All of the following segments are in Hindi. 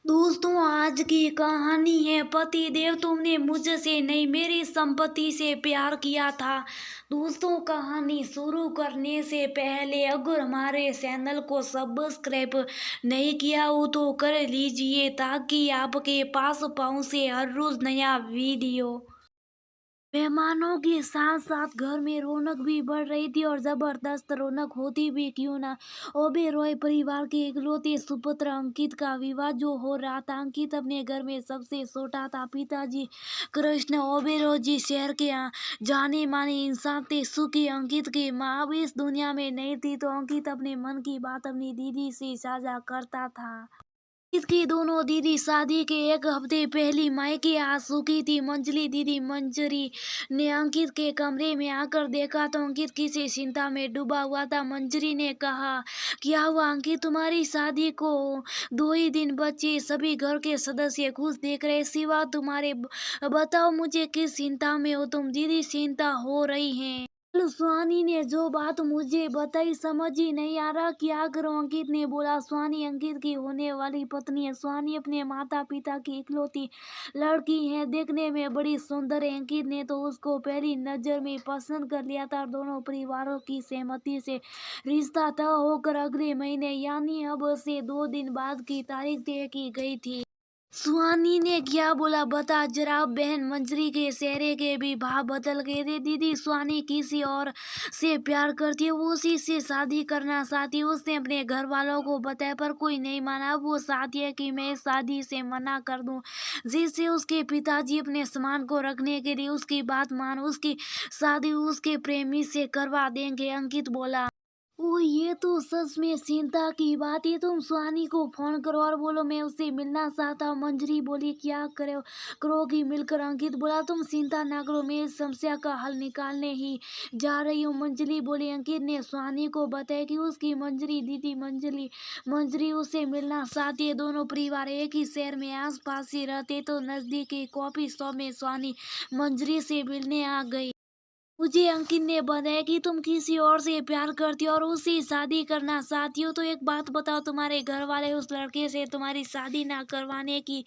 दोस्तों, आज की कहानी है पति देव तुमने मुझसे नहीं मेरी संपत्ति से प्यार किया था। दोस्तों, कहानी शुरू करने से पहले अगर हमारे चैनल को सब्सक्राइब नहीं किया हो तो कर लीजिए ताकि आपके पास पहुंचे हर रोज नया वीडियो। मेहमानों के साथ साथ घर में रौनक भी बढ़ रही थी और जबरदस्त रौनक होती भी क्यों ना। ओबेरॉय परिवार के इकलौते सुपुत्र अंकित का विवाह जो हो रहा था। अंकित अपने घर में सबसे छोटा था। पिताजी कृष्ण ओबेरॉय जी शहर के जाने माने इंसान थे। सुखी अंकित की माँ अब इस दुनिया में नहीं थी तो अंकित अपने मन की बात अपनी दीदी से साझा करता था। इसकी दोनों दीदी शादी के एक हफ्ते पहले मायके आ चुकी थी। मंजली दीदी मंजरी ने अंकित के कमरे में आकर देखा तो अंकित किसी चिंता में डूबा हुआ था। मंजरी ने कहा, क्या हुआ अंकित, तुम्हारी शादी को 2 ही दिन बचे, सभी घर के सदस्य खुश देख रहे सिवा तुम्हारे। बताओ मुझे किस चिंता में हो तुम। दीदी चिंता हो रही है। सुहानी ने जो बात मुझे बताई समझ ही नहीं आ रहा, क्या करूं। अंकित ने बोला। सुहानी अंकित की होने वाली पत्नी है। सुहानी अपने माता पिता की इकलौती लड़की है। देखने में बड़ी सुंदर है। अंकित ने तो उसको पहली नजर में पसंद कर लिया था। दोनों परिवारों की सहमति से रिश्ता तय होकर अगले महीने यानी अब से 2 दिन बाद की तारीख तय की गई थी। सुहानी ने क्या बोला, बता जरा। बहन मंजरी के चेहरे के भी भाव बदल गए थे। दीदी सुहानी किसी और से प्यार करती है, वो उसी से शादी करना चाहती है। उसने अपने घर वालों को बताया पर कोई नहीं माना। अब वो चाहती है कि मैं इस शादी से मना कर दूं, जिससे उसके पिताजी अपने सामान को रखने के लिए उसकी बात मान उसकी शादी उसके प्रेमी से करवा देंगे। अंकित बोला, ओ ये तो सच में चिंता की बात है। तुम सुहानी को फोन करो और बोलो मैं उससे मिलना चाहता हूँ। मंजरी बोली, क्या करोगी मिलकर। अंकित बोला, तुम चिंता ना करो, मैं इस समस्या का हल निकालने ही जा रही हूँ। मंजरी बोली। अंकित ने सुहानी को बताया कि उसकी मंजरी दीदी मंजरी उससे मिलना चाहती है। दोनों परिवार एक ही शहर में आस पास ही रहते तो नजदीकी कॉफी शॉप में सुहानी मंजरी से मिलने आ गई। मुझे अंकित ने बताया कि तुम किसी और से प्यार करती हो और उससे शादी करना चाहती हो, तो एक बात बताओ, तुम्हारे घर वाले उस लड़के से तुम्हारी शादी ना करवाने की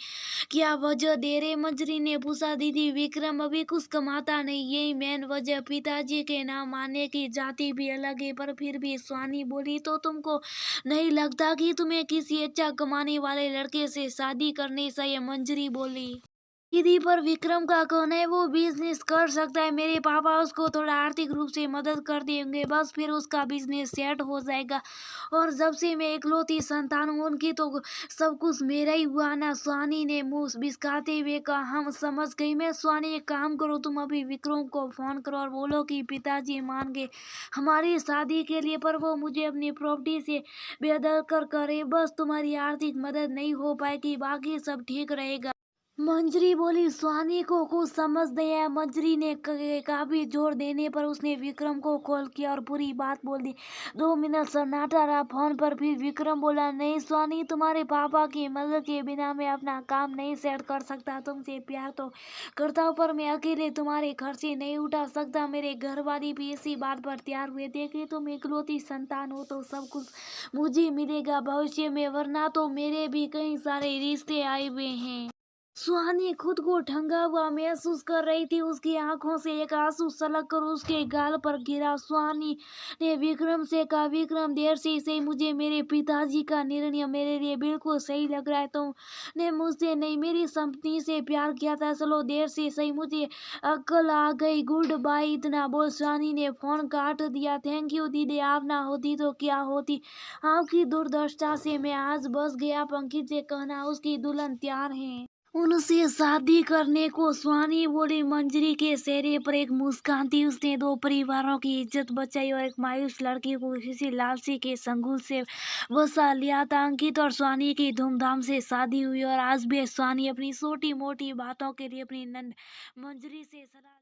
क्या वजह दे रहे। मंजरी ने पूछा। दीदी विक्रम अभी कुछ कमाता नहीं, यही मेन वजह। पिताजी के नाम आने की जाति भी अलग है। पर फिर भी सुहानी बोली, तो तुमको नहीं लगता कि तुम्हें किसी अच्छा कमाने वाले लड़के से शादी करनी चाहिए। मंजरी बोली, दीदी पर विक्रम का कहना है वो बिजनेस कर सकता है, मेरे पापा उसको थोड़ा आर्थिक रूप से मदद कर देंगे, बस फिर उसका बिजनेस सेट हो जाएगा। और जब से मैं इकलौती संतान हूँ उनकी तो सब कुछ मेरा ही हुआ ना। सुहानी ने मुंह बिस्काते हुए कहा, हम समझ गई। मैं सुहानी, एक काम करो, तुम अभी विक्रम को फोन करो और बोलो कि पिताजी मान गए हमारी शादी के लिए, पर वो मुझे अपनी प्रॉपर्टी से बेदखल करे। बस तुम्हारी आर्थिक मदद नहीं हो पाएगी, बाकी सब ठीक रहेगा। मंजरी बोली, सुहानी को कुछ समझ नहीं आया। मंजरी ने काफी जोर देने पर उसने विक्रम को कॉल किया और पूरी बात बोल दी। 2 मिनट सन्नाटा रहा फोन पर, फिर विक्रम बोला, नहीं सुहानी, तुम्हारे पापा की मदद के बिना मैं अपना काम नहीं सेट कर सकता। तुमसे प्यार तो करता हूँ पर मैं अकेले तुम्हारे खर्चे नहीं उठा सकता। मेरे घर वाले भी इसी बात पर तैयार हुए थे कि तुम इकलौती संतान हो तो सब कुछ मुझे मिलेगा भविष्य में, वरना तो मेरे भी कई सारे रिश्ते आए हुए हैं। सुहानी खुद को ठंगा हुआ महसूस कर रही थी। उसकी आंखों से एक आंसू सलग कर उसके गाल पर गिरा। सुहानी ने विक्रम से कहा, विक्रम देर से ही सही, मुझे मेरे पिताजी का निर्णय मेरे लिए बिल्कुल सही लग रहा है। तुमने मुझसे नहीं मेरी संपत्ति से प्यार किया था, चलो देर से सही मुझे अक्ल आ गई। Goodbye. इतना बोल सुहानी ने फोन काट दिया। थैंक यू दीदी, आप ना होती तो क्या होती, आपकी दुर्दशा से मैं आज बच गया। अंकित से कहना उसकी दुल्हन तैयार है, उनसे शादी करने को। सुहानी बोली। मंजरी के चेहरे पर एक मुस्कान थी। उसने 2 परिवारों की इज्जत बचाई और एक मायूस लड़की को किसी लालची के संगुल से बसा लिया था। अंकित और सुहानी की धूमधाम से शादी हुई और आज भी सुहानी अपनी छोटी मोटी बातों के लिए अपनी नंद मंजरी से सलाह